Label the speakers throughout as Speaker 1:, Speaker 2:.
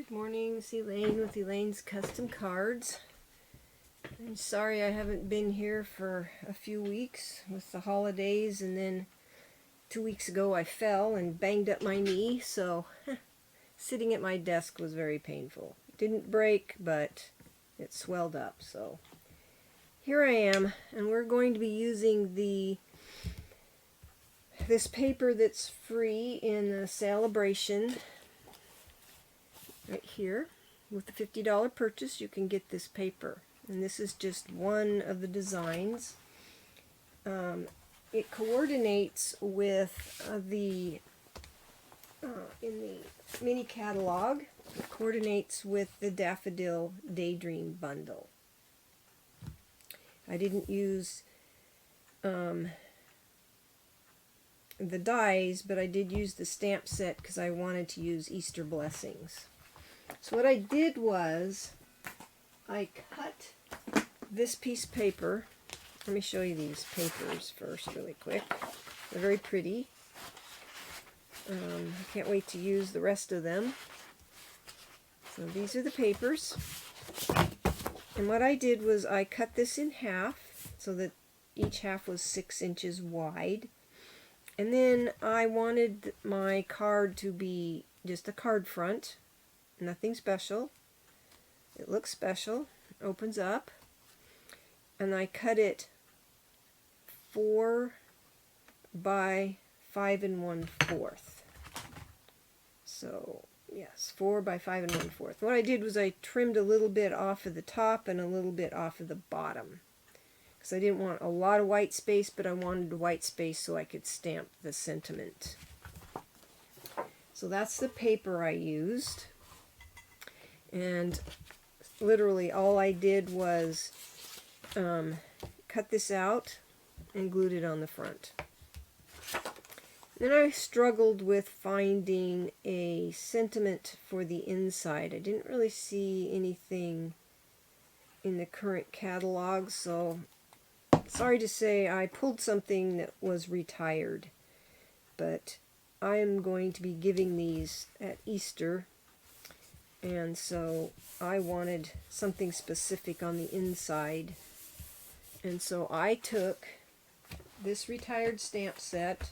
Speaker 1: Good morning, it's Elaine with Elaine's Custom Cards. I'm sorry I haven't been here for a few weeks with the holidays, and then 2 weeks ago I fell and banged up my knee, so sitting at my desk was very painful. It didn't break, but it swelled up, so here I am, and we're going to be using this paper that's free in the Celebration. Right here, with the $50 purchase, you can get this paper, and this is just one of the designs. It coordinates with in the mini catalog. It coordinates with the Daffodil Daydream bundle. I didn't use the dies, but I did use the stamp set because I wanted to use Easter blessings. So what I did was I cut this piece of paper. Let me show you these papers first really quick. They're very pretty. I can't wait to use the rest of them. So these are the papers. And what I did was I cut this in half so that each half was 6 inches wide. And then I wanted my card to be just a card front. Nothing special. It looks special. Opens up. And I cut it 4 by 5 1/4. So, yes, 4 by 5 1/4. What I did was I trimmed a little bit off of the top and a little bit off of the bottom. Because I didn't want a lot of white space, but I wanted white space so I could stamp the sentiment. So that's the paper I used. And literally all I did was cut this out and glued it on the front. Then I struggled with finding a sentiment for the inside. I didn't really see anything in the current catalog, so sorry to say I pulled something that was retired. But I am going to be giving these at Easter. And so I wanted something specific on the inside. And so I took this retired stamp set.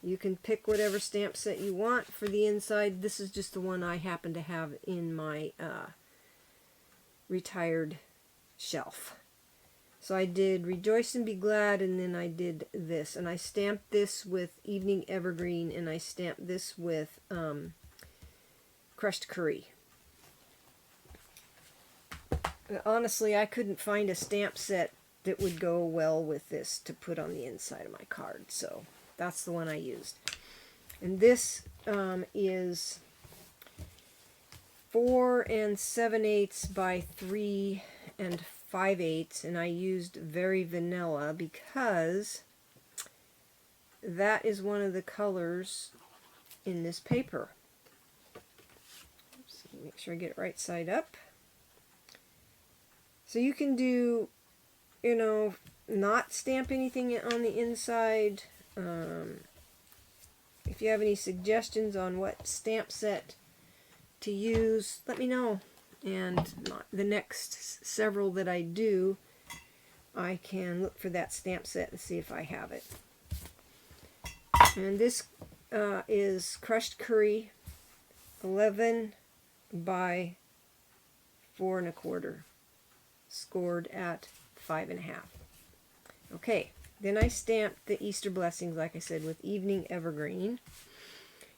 Speaker 1: You can pick whatever stamp set you want for the inside. This is just the one I happen to have in my retired shelf. So I did Rejoice and Be Glad, and then I did this. And I stamped this with Evening Evergreen, and I stamped this with crushed curry. Honestly, I couldn't find a stamp set that would go well with this to put on the inside of my card, so that's the one I used. And this is 4 7/8 by 3 5/8, and I used Very Vanilla because that is one of the colors in this paper. Oops, make sure I get it right side up. So you can do, you know, not stamp anything on the inside. If you have any suggestions on what stamp set to use, let me know. And the next several that I do, I can look for that stamp set and see if I have it. And this is crushed curry, 11 by 4 1/4. Scored at 5 1/2. Okay, then I stamped the Easter blessings, like I said, with Evening Evergreen.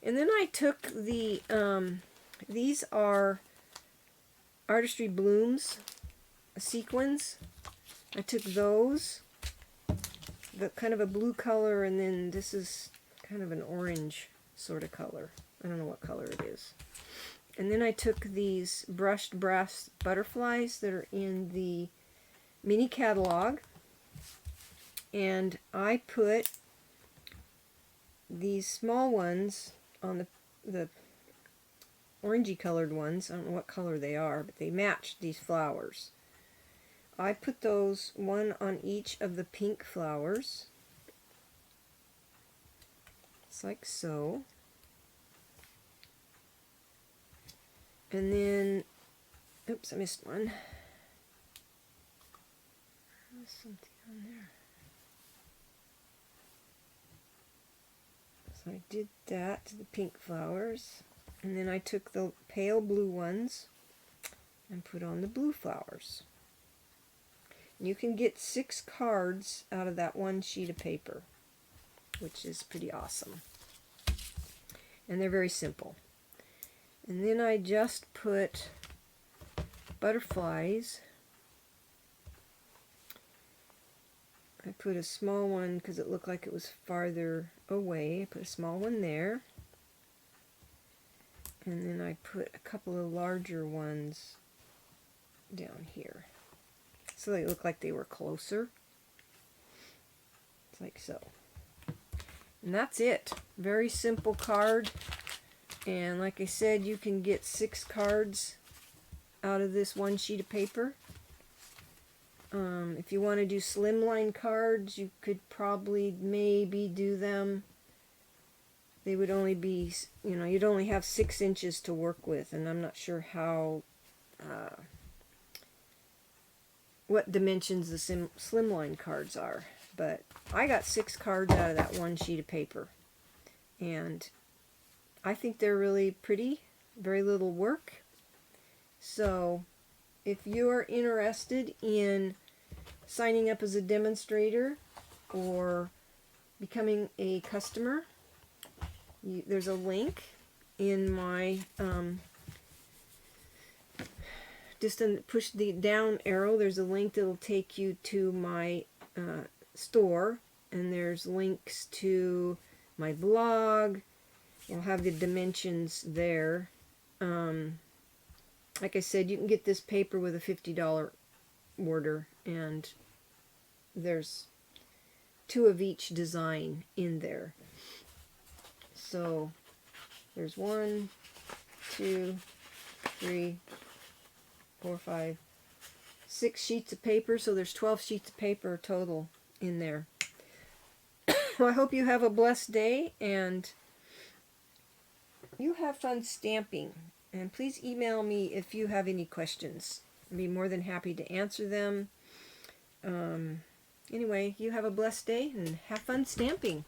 Speaker 1: And then I took the, these are Artistry Blooms sequins. I took those, the kind of a blue color, and then this is kind of an orange sort of color. I don't know what color it is. And then I took these brushed brass butterflies that are in the mini catalog, and I put these small ones on the orangey colored ones. I don't know what color they are, but they match these flowers. I put those one on each of the pink flowers, just like so. And then, oops, I missed one. There's something on there. So I did that to the pink flowers. And then I took the pale blue ones and put on the blue flowers. You can get 6 cards out of that one sheet of paper, which is pretty awesome. And they're very simple. And then I just put butterflies. I put a small one because it looked like it was farther away. I put a small one there. And then I put a couple of larger ones down here, so they look like they were closer. It's like so. And that's it. Very simple card. And like I said, you can get 6 cards out of this one sheet of paper. If you want to do slimline cards, you could probably maybe do them. They would only be, you know, you'd only have 6 inches to work with, and I'm not sure how, what dimensions the slimline cards are. But I got 6 cards out of that one sheet of paper, and I think they're really pretty, very little work. So if you're interested in signing up as a demonstrator or becoming a customer, there's a link in my, just push the down arrow, there's a link that will take you to my store, and there's links to my blog. You'll have the dimensions there. Like I said, you can get this paper with a $50 order, and there's 2 of each design in there. So there's 1, 2, 3, 4, 5, 6 sheets of paper, so there's 12 sheets of paper total in there. Well, I hope you have a blessed day, and you have fun stamping. And please email me if you have any questions. I'd be more than happy to answer them. Anyway, you have a blessed day and have fun stamping.